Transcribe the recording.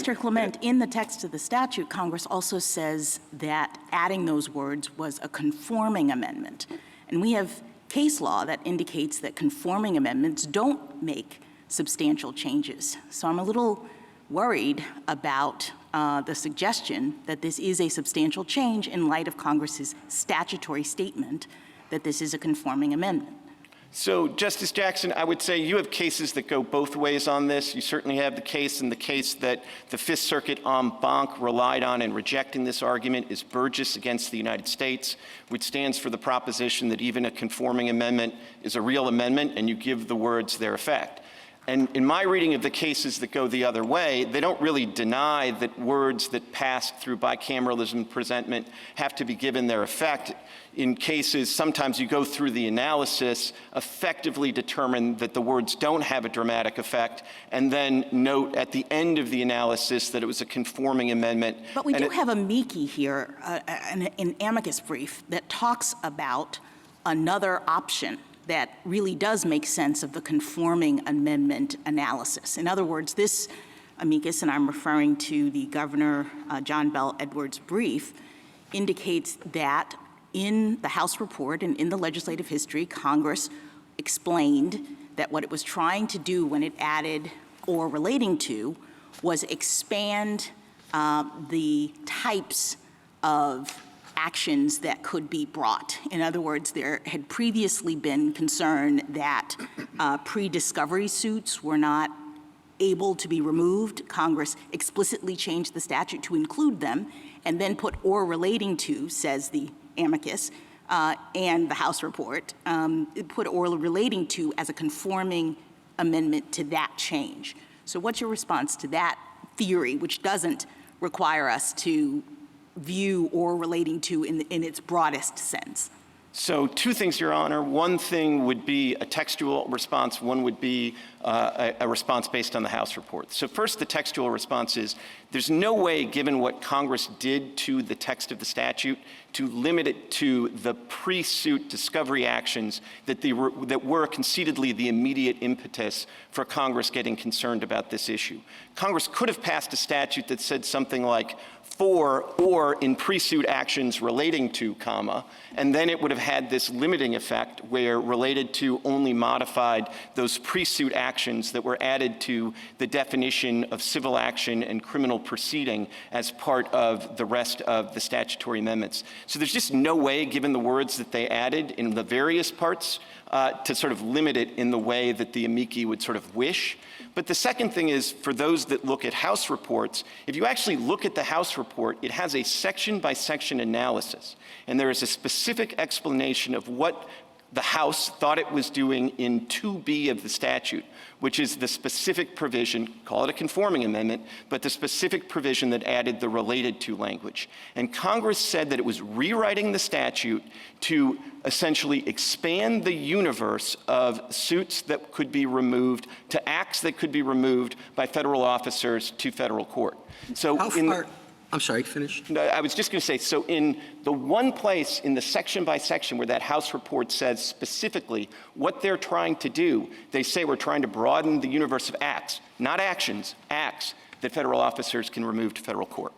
Mr. Clement, in the text of the statute, Congress also says that adding those words was a conforming amendment. And we have case law that indicates that conforming amendments don't make substantial changes. So I'm a little worried about the suggestion that this is a substantial change in light of Congress's statutory statement that this is a conforming amendment. So, Justice Jackson, I would say you have cases that go both ways on this. You certainly have the case that the Fifth Circuit en banc relied on in rejecting this argument is Burgess against the United States, which stands for the proposition that even a conforming amendment is a real amendment and you give the words their effect. And in my reading of the cases that go the other way, they don't really deny that words that pass through bicameralism presentment have to be given their effect. In cases, sometimes you go through the analysis, effectively determine that the words don't have a dramatic effect, and then note at the end of the analysis that it was a conforming amendment. But we do have a Meeke here, an amicus brief, that talks about another option that really does make sense of the conforming amendment analysis. In other words, this amicus, and I'm referring to the Governor John Bell Edwards brief, indicates that in the House report and in the legislative history, Congress explained that what it was trying to do when it added or relating to was expand the types of actions that could be brought. In other words, there had previously been concern that pre-discovery suits were not able to be removed. Congress explicitly changed the statute to include them and then put or relating to, says the amicus, and the House report, put or relating to as a conforming amendment to that change. So what's your response to that theory, which doesn't require us to view or relating to in its broadest sense? So two things, Your Honor. One thing would be a textual response. One would be a response based on the House report. So first, the textual response is there's no way, given what Congress did to the text of the statute, to limit it to the pre-suit discovery actions that were conceitedly the immediate impetus for Congress getting concerned about this issue. Congress could have passed a statute that said something like for or in pre-suit actions relating to, comma, and then it would have had this limiting effect where related to only modified those pre-suit actions that were added to the definition of civil action and criminal proceeding as part of the rest of the statutory amendments. So there's just no way, given the words that they added in the various parts, to sort of limit it in the way that the amici would sort of wish. But the second thing is, for those that look at House reports, if you actually look at the House report, it has a section-by-section analysis. And there is a specific explanation of what the House thought it was doing in 2B of the statute, which is the specific provision, call it a conforming amendment, but the specific provision that added the related to language. And Congress said that it was rewriting the statute to essentially expand the universe of suits that could be removed to acts that could be removed by federal officers to federal court. So I'm sorry, finish. I was just going to say, so in the one place in the section by section where that House report says specifically what they're trying to do, they say we're trying to broaden the universe of acts, not actions, acts that federal officers can remove to federal court.